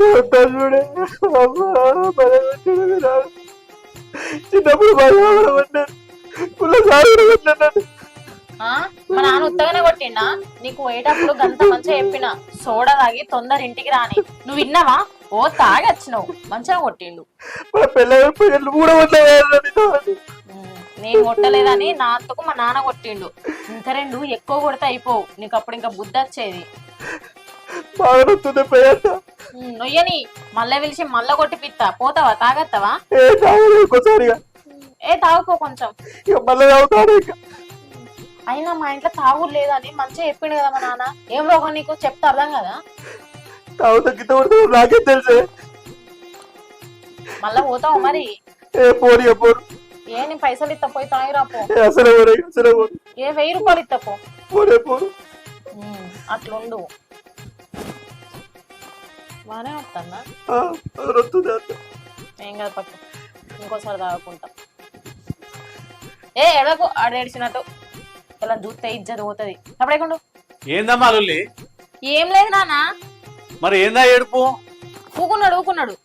చూడే చిన్నప్పుడు బాగా పడ్డాను మా నాన్న ఉత్తగానే కొట్టిండా? నీకు పోయేటప్పుడు గంత మంచిగా చెప్పిన సోడ తాగి తొందర ఇంటికి రాని, నువ్వు విన్నావా? ఓ తాగి వచ్చినావు, మంచిగా కొట్టిండు. నేను కొట్టలేదని నా అంతకు మా నాన్న కొట్టిండు. ఇంకా రెండు ఎక్కువ కొడితే అయిపోవు, నీకు అప్పుడు ఇంకా బుద్ధి వచ్చేది. నొయ్యని మళ్ళీ పిలిచి మళ్ళా కొట్టి పిత్తా. పోతావా? తాగత్తావా? ఏ తాగుపో కొంచెం. అయినా మా ఇంట్లో తాగుడు లేదని మంచిగా చెప్పిండు కదా మా నాన్న. ఏం రోగం నీకు చెప్తా అర్థం కదా. నాకే తెలుసే. మళ్ళా పోతావు మరి? ఏ నీ పైసలు ఇస్తా, పోయి తాగిరాపో. ఏ 1000 రూపాయలు ఇస్తాపో. అట్లుండు. బానే వస్తుందా? ఏం కదా పట్టు, ఇంకోసారి తాగుకుంటా. ఏ ఎడకు ఆడేడిచినట్టు ఇలా చూస్తే ఇజ్జత్ పోతుంది. అప్పుడేకుండు. ఏందమ్మా లొల్లి? ఏం లేదు నాన్న. మరి ఏందా ఏడుపు? ఊకున్నాడు.